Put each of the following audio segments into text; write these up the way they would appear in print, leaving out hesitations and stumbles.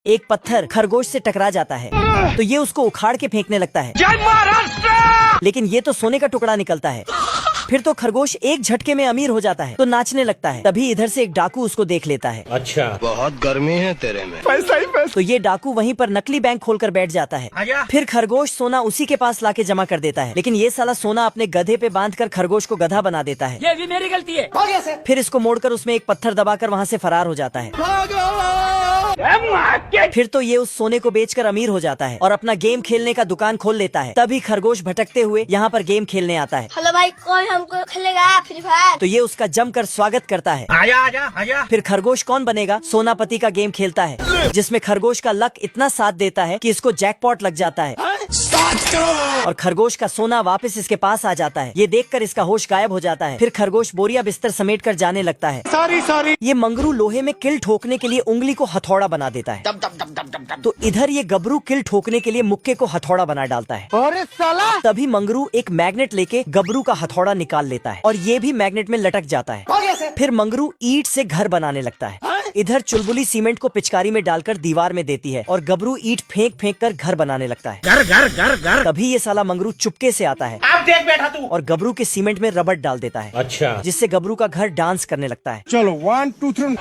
एक पत्थर खरगोश से टकरा जाता है तो ये उसको उखाड़ के फेंकने लगता है। जय महाराष्ट्र! लेकिन ये तो सोने का टुकड़ा निकलता है। फिर तो खरगोश एक झटके में अमीर हो जाता है तो नाचने लगता है। तभी इधर से एक डाकू उसको देख लेता है। अच्छा, बहुत गर्मी है तेरे में। पैसा ही पैसा। तो ये डाकू वहीं पर नकली बैंक खोलकर बैठ जाता है। आजा। फिर खरगोश सोना उसी के पास लाके जमा कर देता है। लेकिन ये साला सोना अपने गधे पे बांधकर खरगोश को गधा बना देता है। ये भी मेरी गलती है। फिर इसको मोड़कर उसमें एक पत्थर दबाकर वहाँ से फरार हो जाता है। फिर तो ये उस सोने को बेचकर अमीर हो जाता है और अपना गेम खेलने का दुकान खोल लेता है। तभी खरगोश भटकते हुए यहाँ पर गेम खेलने आता है। हेलो भाई, कौन हमको खेलेगा फ्री फायर? तो ये उसका जमकर स्वागत करता है। आजा आजा आजा। फिर खरगोश कौन बनेगा? सोनापति का गेम खेलता है जिसमें खरगोश का लक इतना साथ देता है कि इसको जैकपॉट लग जाता है और खरगोश का सोना वापस इसके पास आ जाता है। ये देखकर इसका होश गायब हो जाता है। फिर खरगोश बोरिया बिस्तर समेट कर जाने लगता है। सॉरी। ये मंगरू लोहे में किल ठोकने के लिए उंगली को हथौड़ा बना देता है। तो इधर ये गबरू किल ठोकने के लिए मुक्के को हथौड़ा बना डालता है। अरे साला! तभी मंगरू एक मैग्नेट लेके गबरू का हथौड़ा निकाल लेता है और ये भी मैग्नेट में लटक जाता है। फिर मंगरू ईंट से घर बनाने लगता है। इधर चुलबुली सीमेंट को पिचकारी में डालकर दीवार में देती है और गबरू ईंट फेंक फेंक कर घर बनाने लगता है। घर। तभी ये साला मंगरू चुपके से आता है आप देख बैठा तू। और गबरू के सीमेंट में रबड़ डाल देता है। अच्छा, जिससे गबरू का घर डांस करने लगता है। चलो 1 2 3।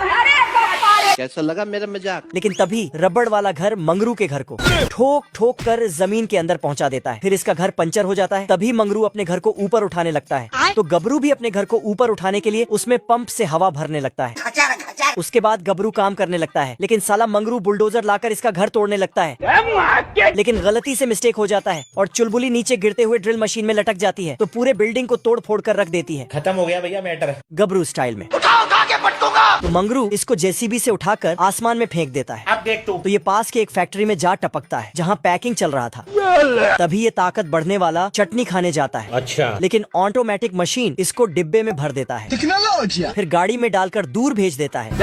कैसा लगा मेरा मजाक? लेकिन तभी रबड़ वाला घर मंगरू के घर को ठोक ठोक कर जमीन के अंदर पहुंचा देता है। फिर इसका घर पंचर हो जाता है। तभी मंगरू अपने घर को ऊपर उठाने लगता है तो गबरू भी अपने घर को ऊपर उठाने के लिए उसमें पंप से हवा भरने लगता है। उसके बाद गबरू काम करने लगता है। लेकिन साला मंगरू बुलडोजर लाकर इसका घर तोड़ने लगता है। लेकिन गलती से मिस्टेक हो जाता है और चुलबुली नीचे गिरते हुए ड्रिल मशीन में लटक जाती है तो पूरे बिल्डिंग को तोड़ फोड़ कर रख देती है। खत्म हो गया भैया मैटर। गबरू स्टाइल में। तो मंगरू इसको जेसीबी से उठाकर आसमान में फेंक देता है। अब देख तू। तो ये पास के एक फैक्ट्री में जा टपकता है जहाँ पैकिंग चल रहा था। तभी ये ताकत बढ़ने वाला चटनी खाने जाता है। अच्छा, लेकिन ऑटोमेटिक मशीन इसको डिब्बे में भर देता है। फिर गाड़ी में डालकर दूर भेज देता है।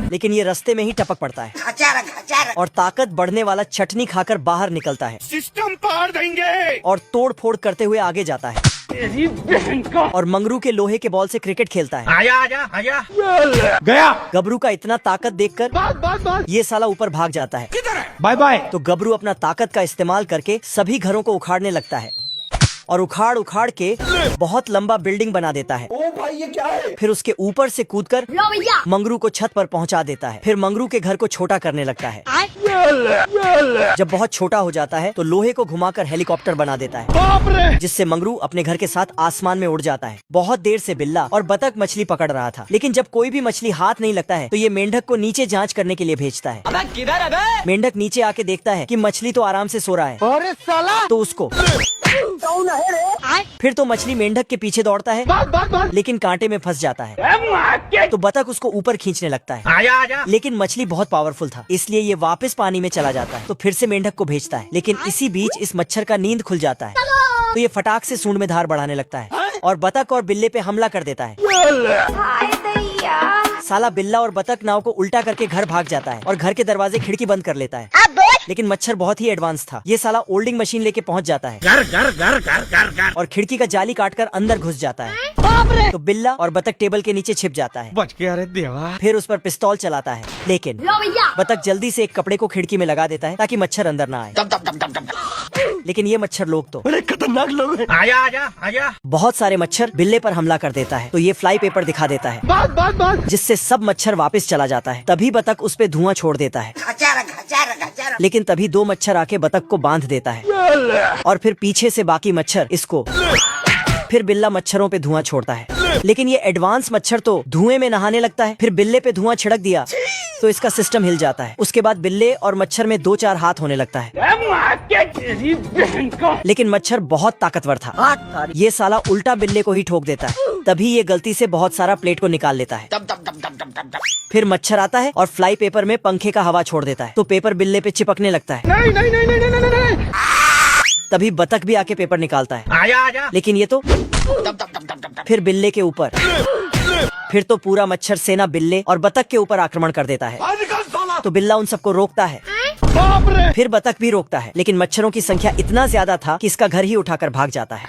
लेकिन ये रास्ते में ही टपक पड़ता है और ताकत बढ़ने वाला चटनी खाकर बाहर निकलता है सिस्टम पार देंगे और तोड़ फोड़ करते हुए आगे जाता है तेरी बहन का। और मंगरू के लोहे के बॉल से क्रिकेट खेलता है। आजा आजा आजा। गया। गबरू का इतना ताकत देखकर ये साला ऊपर भाग जाता है। Bye bye. तो गबरू अपना ताकत का इस्तेमाल करके सभी घरों को उखाड़ने लगता है और उखाड़ उखाड़ के बहुत लंबा बिल्डिंग बना देता है। ओ भाई ये क्या है? फिर उसके ऊपर से कूदकर लो भैया। मंगरू को छत पर पहुंचा देता है। फिर मंगरू के घर को छोटा करने लगता है। जब बहुत छोटा हो जाता है तो लोहे को घुमाकर हेलीकॉप्टर बना देता है बाप रे! जिससे मंगरू अपने घर के साथ आसमान में उड़ जाता है। बहुत देर से बिल्ला और बतख मछली पकड़ रहा था लेकिन जब कोई भी मछली हाथ नहीं लगता है तो ये मेंढक को नीचे जांच करने के लिए भेजता है। मेंढक नीचे आके देखता है कि मछली तो आराम से सो रहा है अरे साला! तो उसको फिर तो मछली मेंढक के पीछे दौड़ता है लेकिन कांटे में फंस जाता है तो बतख उसको ऊपर खींचने लगता है। आजा आजा। लेकिन मछली बहुत पावरफुल था इसलिए ये वापस पानी में चला जाता है तो फिर से मेंढक को भेजता है। लेकिन इसी बीच इस मच्छर का नींद खुल जाता है तो ये फटाक से सूंड में धार बढ़ाने लगता है और बतख और बिल्ले पे हमला कर देता है। हाय दैया। साला बिल्ला और बतख नाव को उल्टा करके घर भाग जाता है और घर के दरवाजे खिड़की बंद कर लेता है। लेकिन मच्छर बहुत ही एडवांस था। ये साला ओल्डिंग मशीन लेके पहुंच जाता है घर। और खिड़की का जाली काटकर अंदर घुस जाता है तो बिल्ला और बतख टेबल के नीचे छिप जाता है। बच गया रे देवा। फिर उस पर पिस्तौल चलाता है लेकिन लो भैया। बतख जल्दी से एक कपड़े को खिड़की में लगा देता है ताकि मच्छर अंदर ना आए। लेकिन ये मच्छर लोग तो बड़े खतरनाक लोग हैं। आजा आजा आजा। बहुत सारे मच्छर बिल्ले पर हमला कर देता है तो ये फ्लाई पेपर दिखा देता है जिससे सब मच्छर वापस चला जाता है। तभी बतख उस पे धुआं छोड़ देता है लेकिन तभी 2 मच्छर आके बतख को बांध देता है और फिर पीछे से बाकी मच्छर इसको। फिर बिल्ला मच्छरों पे धुआं छोड़ता है लेकिन ये एडवांस मच्छर तो धुएं में नहाने लगता है। फिर बिल्ले पे धुआं छिड़क दिया तो इसका सिस्टम हिल जाता है। उसके बाद बिल्ले और मच्छर में 2-4 हाथ होने लगता है तेरी बहन का। लेकिन मच्छर बहुत ताकतवर था। ये साला उल्टा बिल्ले को ही ठोक देता है। तभी ये गलती से बहुत सारा प्लेट को निकाल लेता है। फिर मच्छर आता है और फ्लाई पेपर में पंखे का हवा छोड़ देता है तो पेपर बिल्ले पे चिपकने लगता है। नहीं। तभी बतख भी आके पेपर निकालता है। आजा आजा। लेकिन ये तो फिर बिल्ले के ऊपर। फिर तो पूरा मच्छर सेना बिल्ले और बतख के ऊपर आक्रमण कर देता है तो बिल्ला उन सबको रोकता है। फिर बतख भी रोकता है लेकिन मच्छरों की संख्या इतना ज्यादा था कि इसका घर ही उठाकर भाग जाता है।